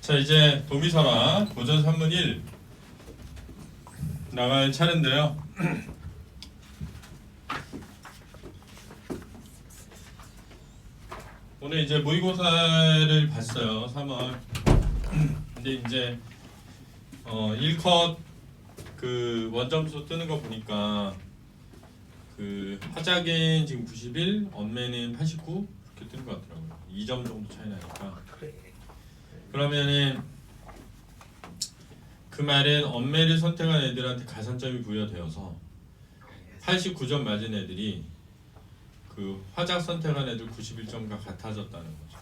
자, 이제 도미서라 고전 3문 1 나갈 차례인데요. 오늘 이제 모의고사를 봤어요. 3월. 근데 이제 1컷 그 원점수 뜨는 거 보니까 그 하작인 지금 91, 언매는 89 이렇게 뜨는 것 같더라고요. 2점 정도 차이 나니까. 그러면은 그 말은 언매를 선택한 애들한테 가산점이 부여되어서 89점 맞은 애들이 그 화작 선택한 애들 91점과 같아졌다는 거죠.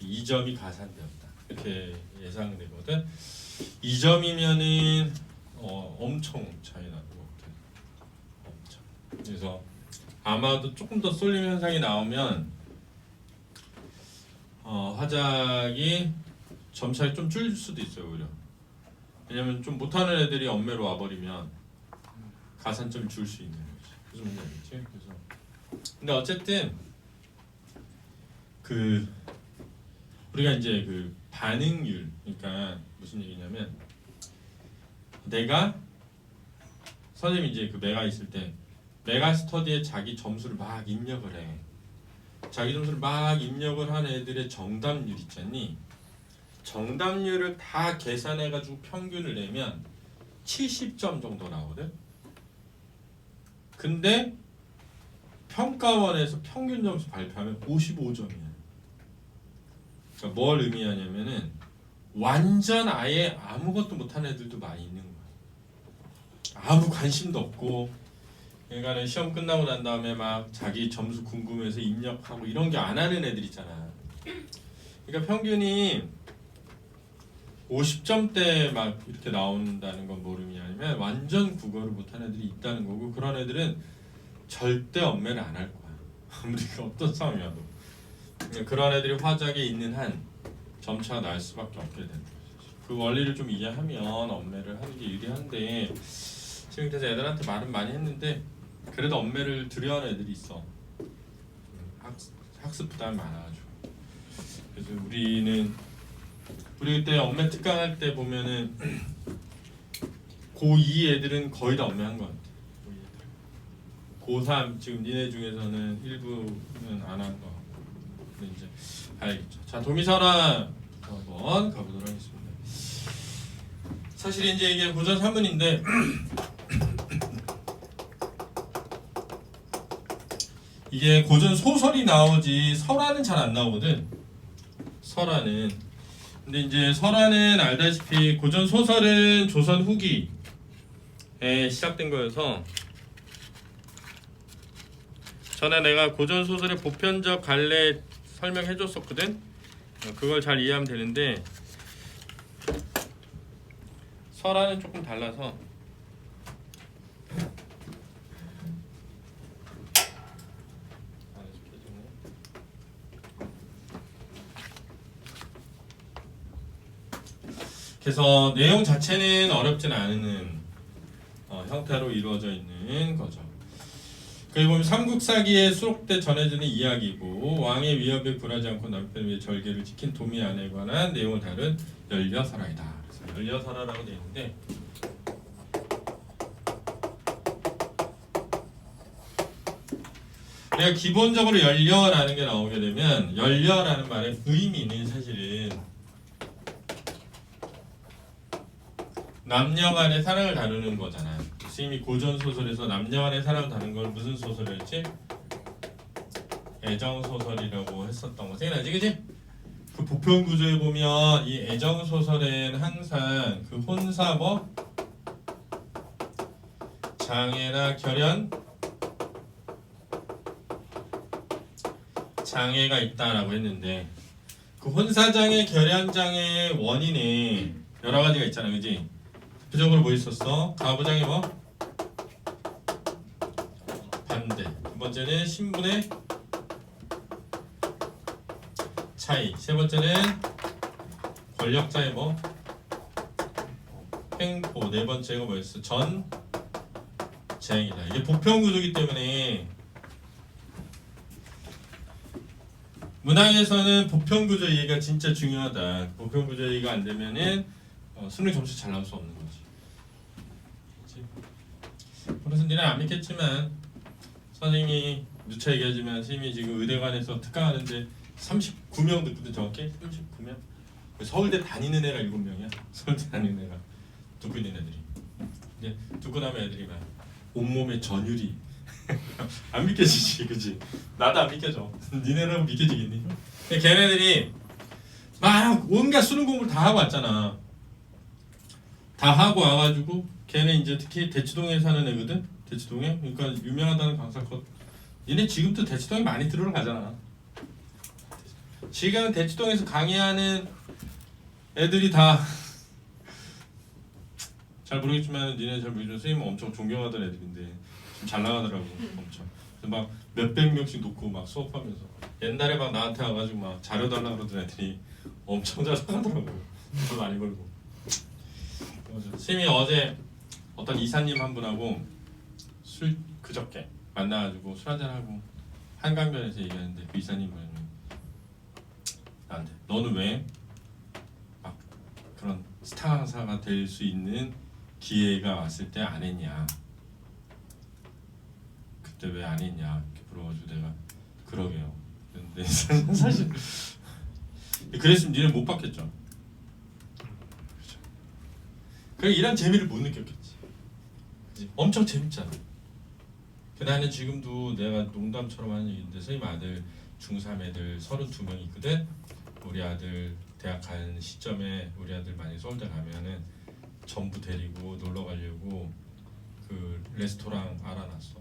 2점이 가산되었다. 이렇게 예상되거든. 2점이면은 엄청 차이 나는 것 같아요. 엄청. 그래서 아마도 조금 더 쏠림 현상이 나오면 화작이 점차가 좀 줄일 수도 있어요. 오히려. 왜냐면 좀 못하는 애들이 언매로 와버리면 가산점이 줄 수 있는 거지. 무슨 말인지 알겠지? 그래서 근데 어쨌든 그 우리가 이제 그 반응률, 그러니까 무슨 얘기냐면 내가 선생님이 이제 그 메가 있을 때 메가 스터디에 자기 점수를 막 입력을 해. 자기 점수를 막 입력을 한 애들의 정답률 있잖니. 정답률을 다 계산해가지고 평균을 내면 70점 정도 나오거든. 근데 평가원에서 평균 점수 발표하면 55점이야. 그러니까 뭘 의미하냐면은 완전 아예 아무것도 못하는 애들도 많이 있는 거야. 아무 관심도 없고, 그러니까 시험 끝나고 난 다음에 막 자기 점수 궁금해서 입력하고 이런 게 안 하는 애들 있잖아. 그러니까 평균이 50점대 막 이렇게 나온다는 건 뭘 의미하냐면 완전 국어를 못하는 애들이 있다는 거고, 그런 애들은 절대 언매를 안 할 거야. 아무리가 어떤 상황이어도. 그런 애들이 화작에 있는 한 점차가 날 수밖에 없게 되는 거죠. 그 원리를 좀 이해하면 언매를 하는 게 유리한데, 지금 그래서 애들한테 말은 많이 했는데 그래도 언매를 두려워하는 애들이 있어. 학습 부담이 많아가지고. 그래서 우리 그때 언매 특강할 때 보면은 고2 애들은 거의 다 언매한 것 같아. 고3 지금 니네 중에서는 일부는 안 한 거 같고. 근데 이제 알겠죠. 자, 도미서라 한번 가보도록 하겠습니다. 사실 이제 이게 고전 3문인데 이게 고전 소설이 나오지 설화는 잘 안 나오거든. 설화는. 근데 이제 설화는 알다시피 고전 소설은 조선 후기에 시작된 거여서, 전에 내가 고전 소설의 보편적 갈래 설명해 줬었거든. 그걸 잘 이해하면 되는데 설화는 조금 달라서 그래서 내용 자체는 어렵진 않은 형태로 이루어져 있는 거죠. 그리고 보면 삼국사기에 수록돼 전해지는 이야기고, 왕의 위협에 굴하지 않고 남편 위에 절개를 지킨 도미 아내에 관한 내용을 다룬 열려설화이다. 그래서 열려설화라고 되어 있는데, 우리가 기본적으로 열려라는 게 나오게 되면 열려라는 말의 의미는 사실은 남녀 간의 사랑을 다루는 거잖아. 스님이 고전 소설에서 남녀 간의 사랑을 다루는 걸 무슨 소설이었지? 애정 소설이라고 했었던 거 생각나지, 그지? 그 보편 구조에 보면 이 애정 소설에는 항상 그 혼사 장애나 결연 장애가 있다라고 했는데, 그 혼사장애, 결연장애의 원인이 여러 가지가 있잖아, 그지? 대표적으로 뭐 있었어? 가부장애 반대. 두 번째는 신분의 차이. 세 번째는 권력자의 횡포. 네 번째가 뭐였어? 전쟁이다. 이게 보편 구조이기 때문에 문항에서는 보편구조 이해가 진짜 중요하다. 보편구조 이해가 안 되면은 수능 점수 잘 나올 수 없는 거지. 그렇지? 그래서 니네 안 믿겠지만 선생님이 누차 얘기하지만 선생님이 지금 의대관에서 특강하는데 39명 듣거든. 정확히 39명. 서울대 다니는 애가 7명이야. 서울대 다니는 애가 듣고 있는 애들이. 근데 듣고 나면 애들이 막 온몸에 전율이 안 믿겨지지, 그지? 나도 안 믿겨져. 니네라고 믿겨지겠니? 근데 걔네들이 막 온갖 수능 공부를 다 하고 왔잖아. 다 하고 와가지고 걔네 이제 특히 대치동에 사는 애거든. 대치동에. 그러니까 유명하다는 강사컷. 얘네 지금도 대치동에 많이 들으러 가잖아. 지금 대치동에서 강의하는 애들이 다 잘 모르겠지만 니네 잘 모르겠지만 선생님 엄청 존경하던 애들인데 좀 잘 나가더라고. 엄청. 막 몇백 명씩 놓고 막 수업하면서 옛날에 막 나한테 와가지고 막 자료 달라 그러던 애들이 엄청 잘 나가더라고. 돈 많이 벌고. 선생님이 어제 어떤 이사님 한 분하고 그저께 만나가지고 술 한잔 하고 한강변에서 얘기하는데 그 이사님이 나한테 너는 왜 막 그런 스타 강사가 될 수 있는 기회가 왔을 때 안 했냐? 그때 왜 안 했냐? 이렇게 물어가지고 내가 그러게요. 근데 사실 그랬으면 니네 못 받겠죠. 그렇죠. 그래 이런 재미를 못 느꼈겠지. 그치? 엄청 재밌잖아. 나는 지금도 내가 농담처럼 하는 얘기인데 선생님 아들 중3 애들 32명 있거든. 우리 아들 대학 가는 시점에 우리 아들 만약 서울대 가면은 전부 데리고 놀러 가려고 그 레스토랑 알아놨어.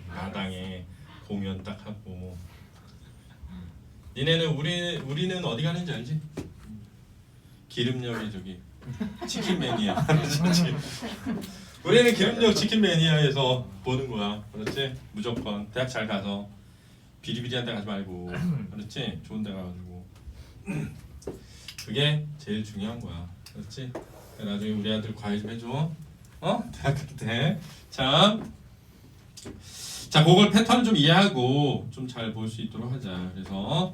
마당에 공연 딱 하고. 니네는 우리는 어디 가는지 알지? 기름역에 저기 치킨 매니아. 우리는 기름역 치킨 매니아에서 보는 거야. 그렇지? 무조건 대학 잘 가서 비리비리한 데 가지 말고. 그렇지? 좋은 데 가가지고. 그게 제일 중요한 거야. 그렇지? 나중에 우리 아들 과외 좀 해줘. 대학 갈 때. 자, 그걸 패턴을 좀 이해하고 좀 잘 볼 수 있도록 하자. 그래서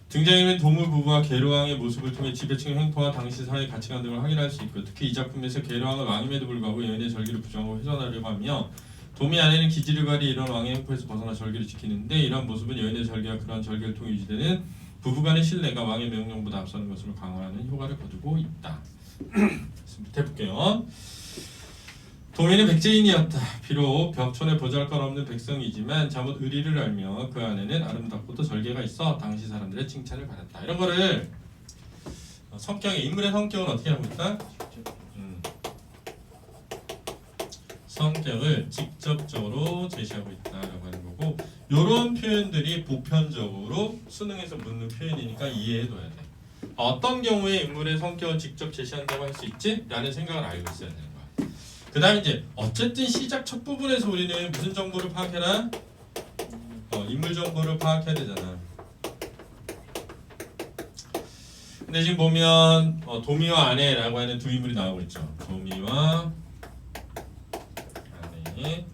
등장인물 도물 부부와 계로왕의 모습을 통해 지배층의 횡포와 당시 사회의 가치관 등을 확인할 수 있고, 특히 이 작품에서 계로왕은 왕임에도 불구하고 여인의 절기를 부정하고 훼손하려고 하며, 도미 안에는 기지를 가리 이런 왕의 횡포에서 벗어나 절기를 지키는데, 이러한 모습은 여인의 절기와 그러한 절기를 통해 유지되는 부부간의 신뢰가 왕의 명령보다 앞서는 것으로 강화하는 효과를 거두고 있다. 밑에 볼게요. 도민은 백제인이었다. 비록 벽촌에 보잘것없는 백성이지만 잘못 의리를 알며 그 안에는 아름답고 또 절개가 있어 당시 사람들의 칭찬을 받았다. 이런 거를 성격의 인물의 성격은 어떻게 하고 있다? 성격을 직접적으로 제시하고 있다라고 하는 거고, 이런 표현들이 보편적으로 수능에서 묻는 표현이니까 이해해둬야 돼. 어떤 경우에 인물의 성격을 직접 제시한다고 할 수 있지? 라는 생각을 알고 있어야 되는 거야. 그 다음에 이제 어쨌든 시작 첫 부분에서 우리는 무슨 정보를 파악해라? 인물 정보를 파악해야 되잖아. 근데 지금 보면 도미와 아내라고 하는 두 인물이 나오고 있죠. 도미와 아내.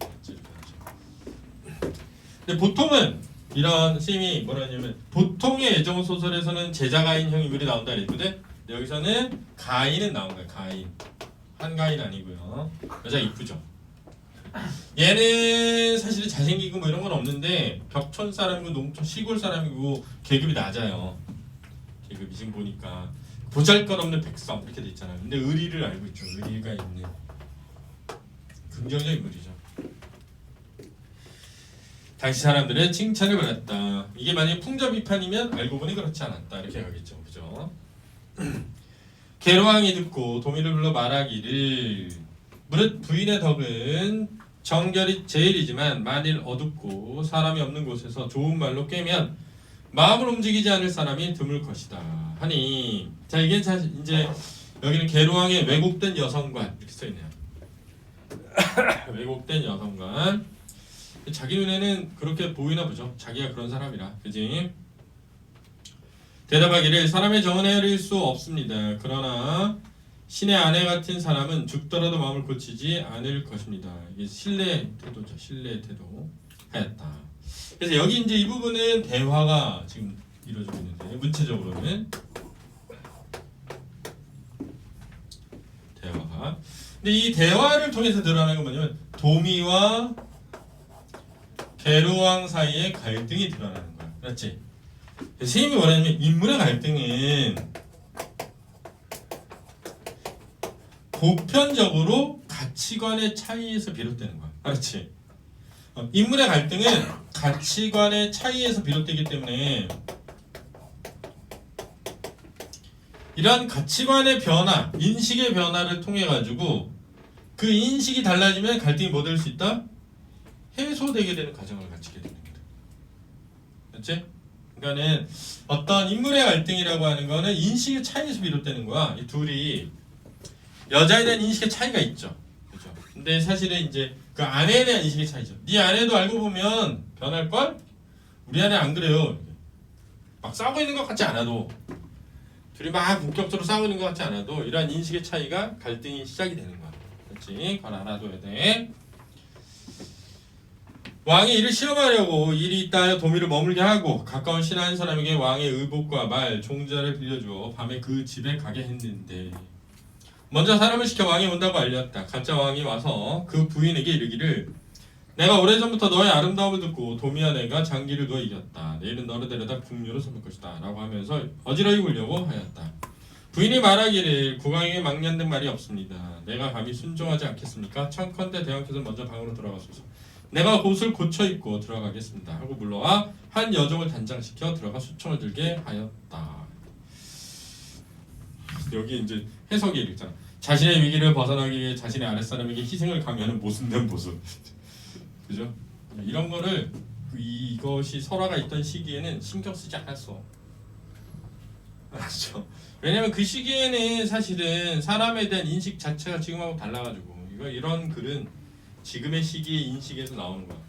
근데 보통은 이런 선생님이 뭐라 하냐면, 보통의 애정 소설에서는 제자가인형 인물이 나온다 그랬거든. 여기서는 가인은 나온 거야. 가인. 한가인 아니고요. 여자 이쁘죠. 얘는 사실은 잘생기고 뭐 이런 건 없는데 벽촌 사람이고 농촌 시골 사람이고 계급이 낮아요. 계급이 지금 보니까 보잘것없는 백성 이렇게 돼 있잖아요. 근데 의리를 알고 있죠. 의리가 있는 긍정적 인물이죠. 당시 사람들의 칭찬을 받았다. 이게 만약에 풍자비판이면 알고 보니 그렇지 않았다. 이렇게 가겠죠. 그죠? 계로왕이 듣고 도미를 불러 말하기를, 무릇 부인의 덕은 정결이 제일이지만 만일 어둡고 사람이 없는 곳에서 좋은 말로 꿰면 마음을 움직이지 않을 사람이 드물 것이다 하니, 자 이게 이제 여기는 계로왕의 왜곡된 여성관 이렇게 써있네요. 왜곡된 여성관. 자기 눈에는 그렇게 보이나 보죠. 자기가 그런 사람이라. 그지? 대답하기를, 사람의 정은 헤아릴 수 없습니다. 그러나 신의 아내 같은 사람은 죽더라도 마음을 고치지 않을 것입니다. 이게 신뢰 태도죠. 신뢰 태도 하였다. 그래서 여기 이제 이 부분은 대화가 지금 이루어지고 있는데 문체적으로는 대화가. 근데 이 대화를 통해서 드러나는 건 뭐냐면 도미와 게르왕 사이의 갈등이 드러나는 거야. 그렇지? 선생님이 원하는 인물의 갈등은 보편적으로 가치관의 차이에서 비롯되는 거야. 그렇지? 인물의 갈등은 가치관의 차이에서 비롯되기 때문에 이러한 가치관의 변화, 인식의 변화를 통해 가지고 그 인식이 달라지면 갈등이 뭐 될 수 있다? 해소되게 되는 과정을 거치게 되는 거다. 그렇지? 그러니까는 어떤 인물의 갈등이라고 하는 거는 인식의 차이에서 비롯되는 거야. 이 둘이 여자에 대한 인식의 차이가 있죠. 그죠? 근데 사실은 이제 그 아내에 대한 인식의 차이죠. 네 아내도 알고 보면 변할 걸? 우리 아내 안 그래요. 막 싸우고 있는 것 같지 않아도 둘이 막 본격적으로 싸우고 있는 것 같지 않아도 이러한 인식의 차이가 갈등이 시작이 되는 거야. 그렇지? 그건 알아둬야 돼. 왕이 이를 시험하려고 일이 있다 하여 도미를 머물게 하고 가까운 신하 한 사람에게 왕의 의복과 말, 종자를 빌려주어 밤에 그 집에 가게 했는데 먼저 사람을 시켜 왕이 온다고 알렸다. 가짜 왕이 와서 그 부인에게 이르기를 내가 오래전부터 너의 아름다움을 듣고 도미와 내가 장기를 두어 이겼다. 내일은 너를 데려다 궁녀로 삼을 것이다. 라고 하면서 어지러이 울려고 하였다. 부인이 말하기를 국왕에게 망년된 말이 없습니다. 내가 감히 순종하지 않겠습니까? 청컨대 대왕께서 먼저 방으로 들어가소서. 내가 옷을 고쳐 입고 들어가겠습니다. 하고 물러와 한 여종을 단장시켜 들어가 수청을 들게 하였다. 여기 이제 해석이 이렇게 있잖아. 자신의 위기를 벗어나기 위해 자신의 아랫사람에게 희생을 강요하는 모순된 모습. 그죠? 이런 거를 이것이 설화가 있던 시기에는 신경 쓰지 않았어. 알았죠? 왜냐면 그 시기에는 사실은 사람에 대한 인식 자체가 지금하고 달라가지고 이런 글은 지금의 시기의 인식에서 나오는 거야.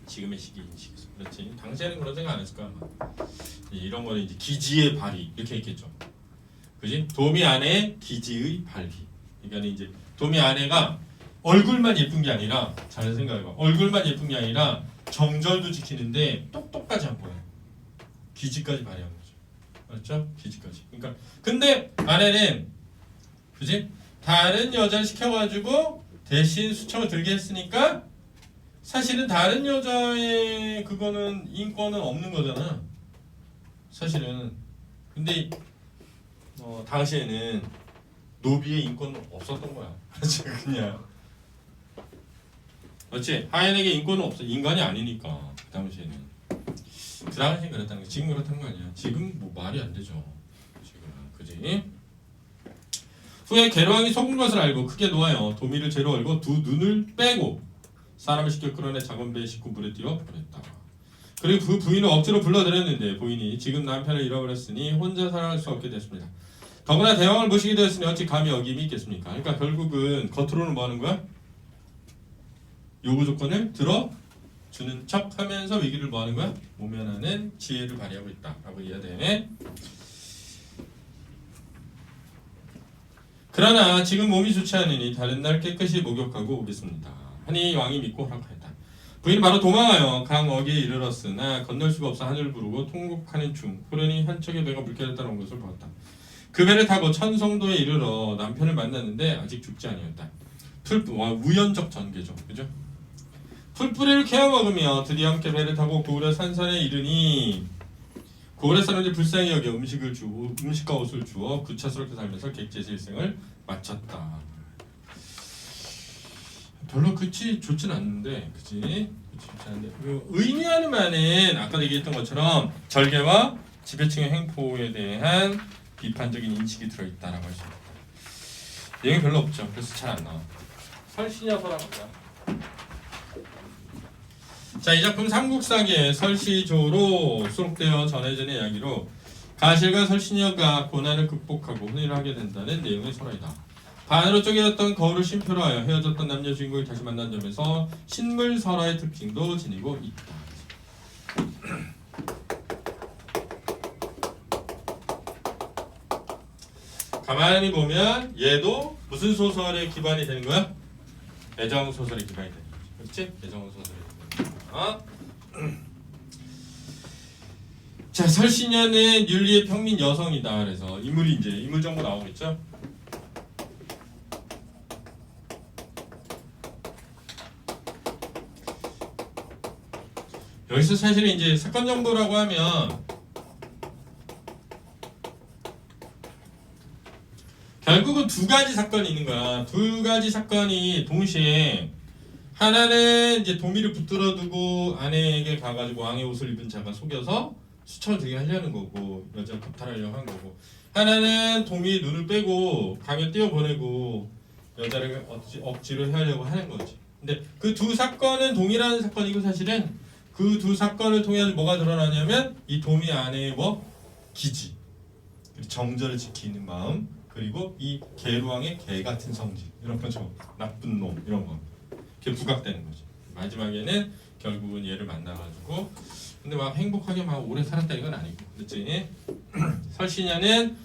지금의 시기 인식에서. 그렇지? 당시에는 그런 생각 안 했을 거야 아마. 이런 거는 이제 기지의 발휘 이렇게 했겠죠. 그지? 도미 안에 기지의 발휘. 그러니까 이제 도미 아내가 얼굴만 예쁜 게 아니라 잘 생각해봐. 얼굴만 예쁜 게 아니라 정절도 지키는데 똑똑까지 한 거야. 기지까지 발휘한 거죠. 맞죠? 기지까지. 그러니까 근데 아내는 그지? 다른 여자를 시켜가지고 대신 수청을 들게 했으니까 사실은 다른 여자의 그거는 인권은 없는 거잖아. 사실은. 근데 당시에는 노비의 인권은 없었던 거야. 그렇지? 그냥. 그렇지? 하인에게 인권은 없어. 인간이 아니니까 그 당시에는. 그 당시엔 그랬다는 게 지금 그렇다는 거 아니야. 지금 뭐 말이 안 되죠. 지금 그지? 후에 게르왕이 속은 것을 알고 크게 놓아요. 도미를 죄로 알고 두 눈을 빼고 사람을 시켜 끌어내 작은 배에 싣고 물에 띄워 보냈다. 그리고 그 부인을 억지로 불러들였는데 부인이 지금 남편을 잃어버렸으니 혼자 살아갈 수 없게 됐습니다. 더구나 대왕을 모시게 되었으니 어찌 감히 어김이 있겠습니까? 그러니까 결국은 겉으로는 뭐 하는 거야? 요구 조건을 들어주는 척 하면서 위기를 뭐 하는 거야? 모면하는 지혜를 발휘하고 있다라고 이해해야 돼. 그러나 지금 몸이 좋지 않으니 다른 날 깨끗이 목욕하고 오겠습니다. 하니 왕이 믿고 허락하였다. 부인은 바로 도망하여 강 어귀에 이르렀으나 건널 수가 없어 하늘을 부르고 통곡하는 중 호련히 한 척의 배가 물결에 따라온 것을 보았다. 그 배를 타고 천성도에 이르러 남편을 만났는데 아직 죽지 아니었다. 우연적 전개죠. 그죠? 풀뿌리를 캐어 먹으며 드디어 함께 배를 타고 고구려 산산에 이르니 고구려 사람들이 불쌍히 여겨 음식과 옷을 주어 구차스럽게 살면서 객지에서 일생을 마쳤다. 별로 그치 좋진 않는데, 그치 좋지 않은데 의미하는 바는 아까 얘기했던 것처럼 절개와 지배층의 횡포에 대한 비판적인 인식이 들어있다라고 할 수 있다. 내용이 별로 없죠. 그래서 잘 안 나와. 설시녀서라고 합니다. 자, 이 작품 삼국사기의 설시조로 수록되어 전해지는 이야기로 가실과 설시녀가 고난을 극복하고 혼인을 하게 된다는 내용의 설화이다. 반으로 쪼개졌던 거울을 쉼표로 하여 헤어졌던 남녀 주인공이 다시 만난 점에서 신물설화의 특징도 지니고 있다. 가만히 보면 얘도 무슨 소설의 기반이 되는 거야? 애정 소설의 기반이 되는 거지. 그렇지? 애정 소설의 기반. 자, 자, 설신녀는 윤리의 평민 여성이다. 그래서 인물이 이제 인물 정보 나오겠죠? 여기서 사실은 이제 사건 정보라고 하면 결국은 두 가지 사건이 있는 거야. 두 가지 사건이 동시에 하나는 이제 도미를 붙들어 두고 아내에게 가가지고 왕의 옷을 입은 자가 속여서 수청을 들게 하려는 거고 여자 겁탈하려고 한 거고, 하나는 도미의 눈을 빼고 강에 띄어보내고 여자를 억지로 해하려고 하는 거지. 근데 그 두 사건은 동일한 사건이고 사실은 그 두 사건을 통해 뭐가 드러나냐면 이 도미 안에 뭐 기지, 정절을 지키는 마음, 그리고 이 계루왕의 개 같은 성질, 이런 거죠. 나쁜 놈 이런 거. 그게 부각되는 거죠. 마지막에는 결국은 얘를 만나가지고 근데 막 행복하게 막 오래 살았다 이건 아니고, 그렇지? 설신녀는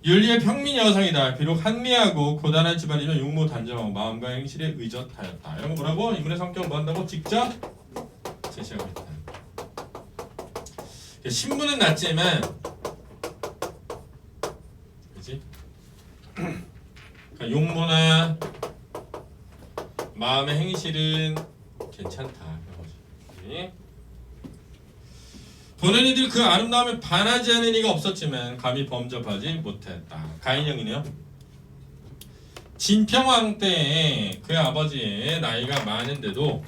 윤리의 평민 여성이다. 비록 한미하고 고단한 집안이면 용모 단정하고 마음과 행실에 의젓하였다. 이런 거 뭐라고? 인물의 성격을 뭐 한다고? 직접 제시하고 있다. 신분은 낮지만, 그렇지? 그러니까 용모나 마음의 행실은 괜찮다. 그런 거지. 그렇지? 보는 이들 그 아름다움에 반하지 않은 이가 없었지만 감히 범접하지 못했다. 가인형이네요. 진평왕 때에 그 아버지의 나이가 많은데도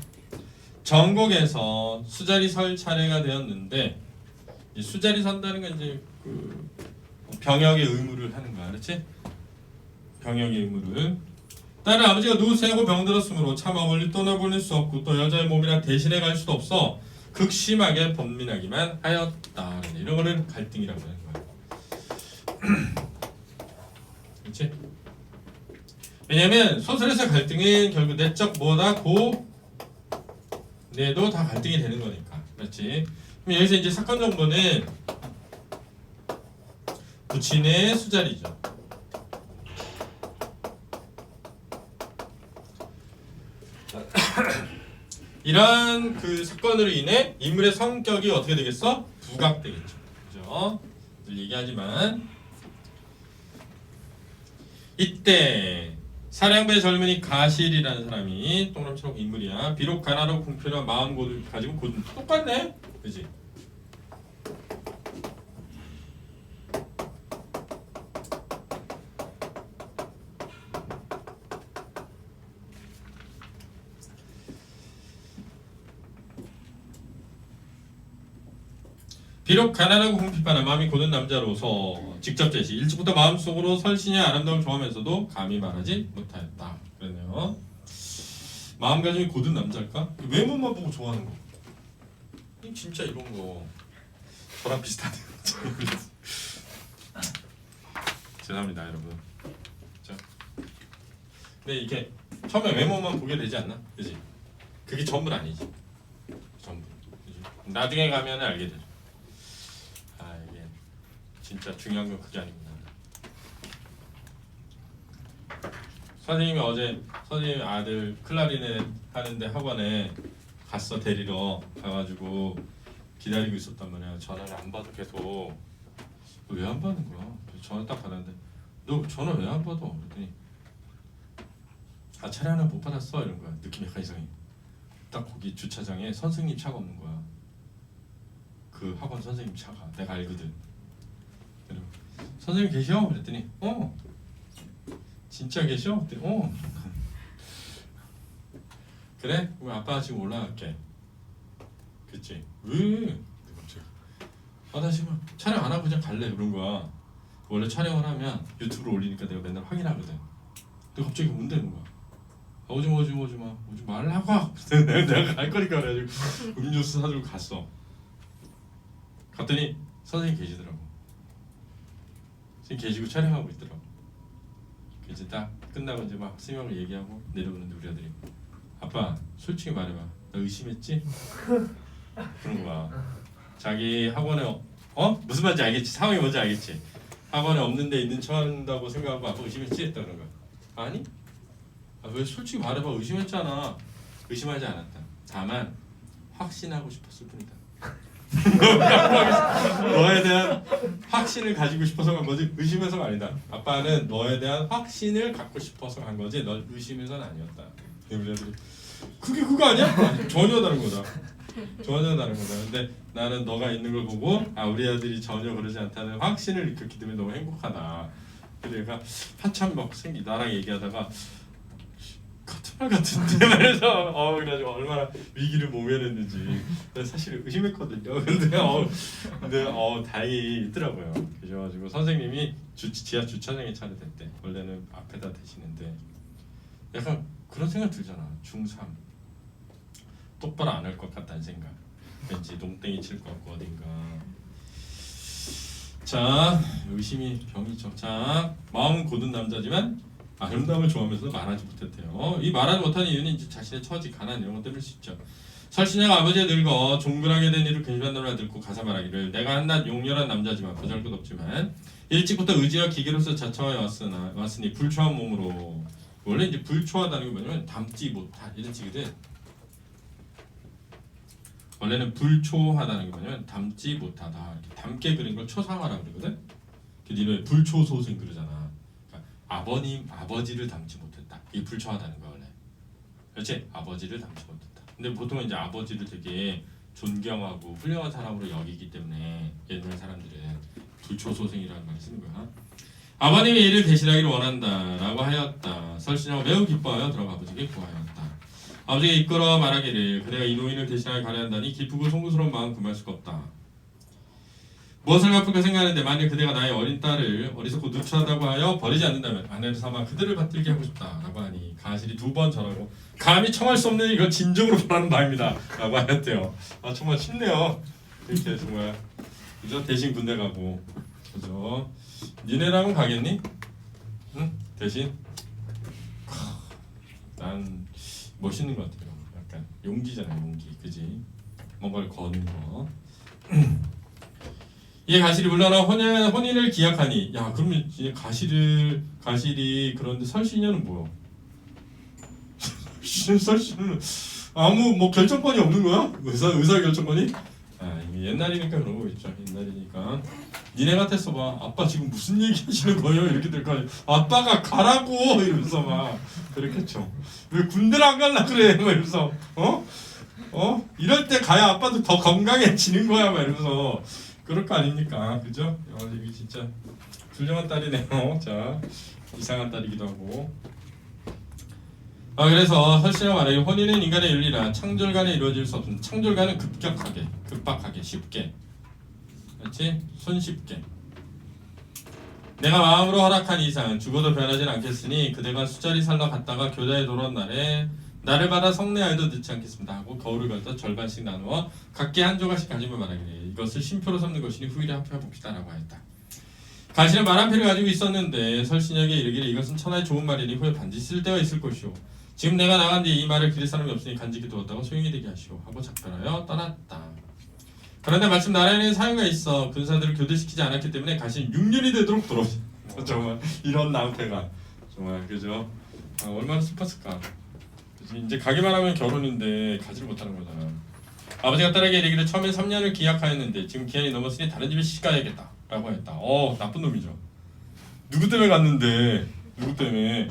전국에서 수자리 설 차례가 되었는데, 이 수자리 선다는 건 이제 그 병역의 의무를 하는 거야, 그렇지? 병역의 의무를. 딸은 아버지가 노쇠하고 병들었으므로 차마 멀리 떠나보낼 수 없고 또 여자의 몸이라 대신해 갈 수도 없어 극심하게 번민하기만 하였다. 이런 거를 갈등이라고 하는 거야. 그렇지? 왜냐면 소설에서 갈등은 결국 내적 뭐다 고 내도 다 갈등이 되는 거니까. 그렇지? 그럼 여기서 이제 사건 정보는 부친의 수자리죠. 이러한 그 사건으로 인해 인물의 성격이 어떻게 되겠어? 부각되겠죠. 그죠? 늘 얘기하지만 이때 사량배 젊은이 가실이라는 사람이 동그라미처럼 인물이야. 비록 가난하고 궁핍한 마음 고를 가지고 곧 똑같네, 그지? 비록 가난하고 궁핍하나 마음이 고든 남자로서 직접 제시 일찍부터 마음속으로 설신의 아름다움을 좋아하면서도 감히 말하지 못하였다. 그러네요. 마음가짐이 고든 남자일까? 외모만 보고 좋아하는 거. 진짜 이런 거 저랑 비슷하네요. 죄송합니다, 여러분. 자, 근데 이게 처음에 외모만 보게 되지 않나? 그지? 그게 전부는 아니지. 전부. 그지? 나중에 가면은 알게 되죠. 진짜 중요한 건 그게 아니구나. 선생님이 어제 선생님 아들 클라리넷 하는데 학원에 갔어. 데리러 가가지고 기다리고 있었단 말이야. 전화를 안 받아. 계속 왜 안 받는 거야? 전화 딱 받았는데 너 전화 왜 안 받아? 그랬더니 아 차량 하나 못 받았어 이런 거야. 느낌이 약간 이상해. 딱 거기 주차장에 선생님 차가 없는 거야. 그 학원 선생님 차가 내가 알거든. 선생님 계셔? 그랬더니 진짜 계셔? 그랬더니 그래? 그럼 아빠가 지금 올라갈게. 그치? 왜? 갑자기 나 지금 촬영 안 하고 그냥 갈래 그런 거야. 원래 촬영을 하면 유튜브로 올리니까 내가 맨날 확인하거든. 근데 갑자기 온다는 거야. 오지마 오지 말라고. 내가 갈 거니까 그래가지고 음료수 사들고 갔어. 갔더니 선생님 계시더라고. 계시고 촬영하고 있더라고. 이제 딱 끝나고 이제 막 스님하고 얘기하고 내려오는데 우리 아들이 아빠 솔직히 말해봐 나 의심했지? 그런 거야. 자기 학원에 무슨 말인지 알겠지? 상황이 뭔지 알겠지? 학원에 없는 데 있는 척 한다고 생각하고 아빠 의심했지? 했다 그런 거야. 아니? 왜 솔직히 말해봐. 의심했잖아. 의심하지 않았다. 다만 확신하고 싶었을 뿐이다. 너에 대한 확신을 가지고 싶어서 간 거지 의심해서가 아니다. 아빠는 너에 대한 확신을 갖고 싶어서 간 거지 널 의심해서는 아니었다. 우리 애들이 그게 그거 아니야? 아니, 전혀 다른 거다. 전혀 다른 거다. 근데 나는 너가 있는 걸 보고 우리 아들이 전혀 그러지 않다는 확신을 느꼈기 때문에 너무 행복하다. 그래서 얘가 한참 막 나랑 얘기하다가 같은 말 같은데 말해서 그래가지고 얼마나 위기를 모면했는지 사실 의심했거든요. 근데 다행히 있더라고요. 그래가지고 선생님이 지하 주차장에 차를 댔대. 원래는 앞에다 대시는데 약간 그런 생각 들잖아. 중3 똑바로 안 할 것 같다는 생각. 왠지 농땡이 칠 것 같고 어딘가. 자, 의심이 병이죠. 자, 마음은 고든 남자지만 아름다움을 좋아하면서도 말하지 못했대요. 이 말하지 못하는 이유는 이제 자신의 처지, 가난 이런 것 때문일 수 있죠. 설신녀가 아버지가 늙어 종근하게 된 일을 근심한다는 말 듣고 가사 말하기를 내가 한낱 용렬한 남자지만 보잘것없지만 일찍부터 의지와 기계로서 자처하여 왔으니 불초한 몸으로. 원래 이제 불초하다는 게 뭐냐면 담지 못한 이런 식이거든. 원래는 불초하다는 게 뭐냐면 담지 못하다. 이렇게 담게 그린 걸 초상화라고 그러거든. 니네 불초소생 그러잖아. 그러니까 아버지를 담지 못했다. 이게 불초하다는 거야 원래. 그렇지? 아버지를 담지 못했다. 근데 보통은 이제 아버지를 되게 존경하고 훌륭한 사람으로 여기기 때문에 옛날 사람들은 불초소생이라는 말을 쓰는 거야. 아버님의 일을 대신하기를 원한다라고 하였다. 설신녀가 매우 기뻐하여 들어가 아버지에게 구하였다. 아버지가 이끌어 말하기를 그대가 이 노인을 대신하여 가려 한다니 기쁘고 송구스러운 마음 금할 수가 없다. 무엇을 갚을까 생각하는데 만일 그대가 나의 어린 딸을 어리석고 누추하다고 하여 버리지 않는다면 아내를 삼아 그들을 받들게 하고 싶다라고 하니 가실이 2번 절하고 감히 청할 수 없는 이걸 진정으로 바라는 바입니다 라고 하였대요. 정말 쉽네요. 이렇게 정말 그죠? 대신 군대 가고 그죠? 니네랑은 가겠니? 응? 대신? 난 멋있는 것 같아요. 약간 용기잖아요. 용기 그지? 뭔가를 거는 거. 이에 가실이 물러나 혼인을 기약하니 야 그러면 이제 가실이 그런데 설신녀는 뭐야? 설신녀는 아무 뭐 결정권이 없는 거야? 의사 결정권이? 옛날이니까 그런 거 있죠. 옛날이니까 니네 같았어 봐. 아빠 지금 무슨 얘기 하시는 거예요? 이렇게 될 거 아니야. 아빠가 가라고 이러면서 막 그렇겠죠. 왜 군대를 안 갈라 그래? 막 이러면서 이럴 때 가야 아빠도 더 건강해지는 거야 막 이러면서 그럴 거 아닙니까? 그죠? 이게 진짜 훌륭한 딸이네요. 자, 이상한 딸이기도 하고. 그래서 설신녀가 말하기 혼인은 인간의 윤리라 창졸간에 이루어질 수 없는 창졸간은 급박하게 쉽게 그렇지? 손쉽게 내가 마음으로 허락한 이상 죽어도 변하진 않겠으니 그대가 수자리 살러 갔다가 교자에 돌아온 날에 나를 받아 성례하여도 늦지 않겠습니다 하고 거울을 걸다 절반씩 나누어 각기 한 조각씩 가지며 말하기를 이것을 쉼표로 삼는 것이니 후일에 합해해 봅시다 라고 하였다. 가시는 말 한 필을 가지고 있었는데 설신녀에게 이르기를 이것은 천하의 좋은 말이니 후에 반드시 쓸 때가 있을 것이오. 지금 내가 나간 뒤 이 말을 기릴 사람이 없으니 간직해 두었다고 소용이 되게 하시오 하고 작별하여 떠났다. 그런데 마침 나라에는 사유가 있어 군사들을 교대시키지 않았기 때문에 가시는 6년이 되도록 돌아오지. 정말 이런 낭패가 정말 그죠? 얼마나 슬펐을까. 이제 가기만 하면 결혼인데 가지를 못하는 거잖아. 아버지가 딸에게 이르기를 처음엔 3년을 기약하였는데 지금 기한이 넘었으니 다른 집에 시집가야겠다 라고 했다. 나쁜 놈이죠. 누구 때문에 갔는데 누구 때문에.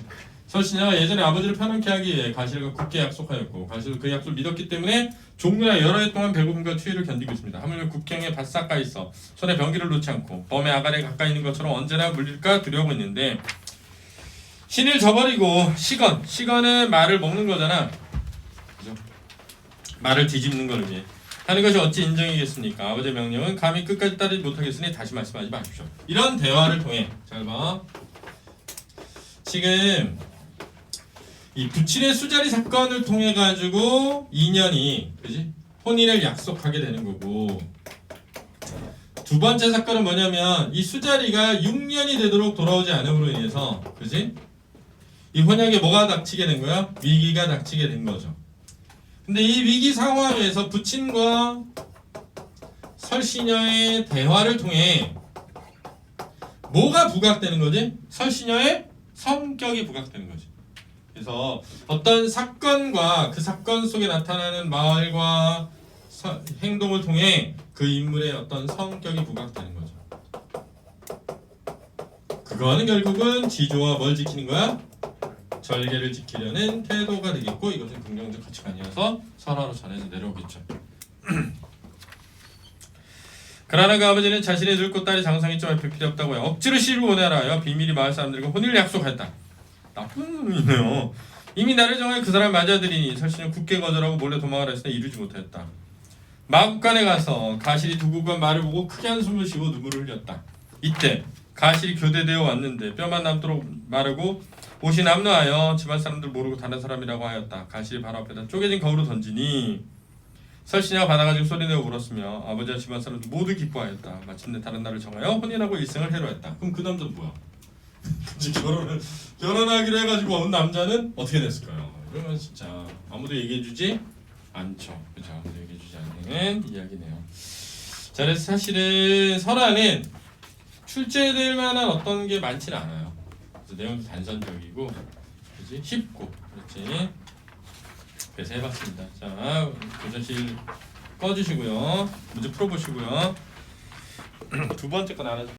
설신녀가 예전에 아버지를 편안케 하기 위해 가실과 굳게 약속하였고 가실도 그 약속을 믿었기 때문에 종류나 여러 해 동안 배고픔과 추위를 견디고 있습니다. 하물며 국경에 바싹 가 있어 손에 병기를 놓지 않고 범의 아가리에 가까이 있는 것처럼 언제나 물릴까 두려워하고 있는데 신을 저버리고 시건은 말을 먹는 거잖아. 그죠? 말을 뒤집는 걸 위해 하는 것이 어찌 인정이겠습니까? 아버지의 명령은 감히 끝까지 따르지 못하겠으니 다시 말씀하지 마십시오. 이런 대화를 통해 잘 봐. 지금 이 부친의 수자리 사건을 통해 가지고 인연이 그지? 혼인을 약속하게 되는 거고 두 번째 사건은 뭐냐면 이 수자리가 6년이 되도록 돌아오지 않음으로 인해서 그지? 이 혼약에 뭐가 닥치게 된 거야? 위기가 닥치게 된 거죠. 근데 이 위기 상황에서 부친과 설신녀의 대화를 통해 뭐가 부각되는 거지? 설신녀의 성격이 부각되는 거지. 그래서 어떤 사건과 그 사건 속에 나타나는 말과 행동을 통해 그 인물의 어떤 성격이 부각되는 거죠. 그거는 결국은 지조와 뭘 지키는 거야? 절개를 지키려는 태도가 되겠고 이것은 긍정적 가치관이어서 설화로 전해져 내려오겠죠. 그러나 그 아버지는 자신의 늙고 딸이 장성이 좀 필요 없다고 해 억지로 시를 보내라 하여 비밀히 마을 사람들과 혼인을 약속하였다. 나쁜 놈이네요. 이미 나를 정하여 그 사람 맞아들이니 설신은 굳게 거절하고 몰래 도망을 했으나 이루지 못하였다. 마국간에 가서 가실이 두고간 말을 보고 크게 한숨을 쉬고 눈물을 흘렸다. 이때 가실이 교대되어 왔는데 뼈만 남도록 마르고 옷이 남루하여 집안 사람들 모르고 다른 사람이라고 하였다. 가실이 바로 앞에다 쪼개진 거울을 던지니 설신이가 받아가지고 소리내어 울었으며 아버지와 집안 사람들 모두 기뻐하였다. 마침내 다른 날을 정하여 혼인하고 일생을 해로했다. 그럼 그 남자는 뭐야? 결혼하기로 해가지고 온 남자는 어떻게 됐을까요? 이러면 진짜 아무도 얘기해주지 않죠. 그렇죠? 아무도 얘기해주지 않는 이야기네요. 자, 그래서 사실은 설화는 출제될 만한 어떤 게 많지는 않아요. 그래서 내용도 단선적이고, 그렇지? 쉽고, 그렇지? 그래서 해봤습니다. 자, 교전실 꺼주시고요. 문제 풀어보시고요. 두 번째 건 알아주세요.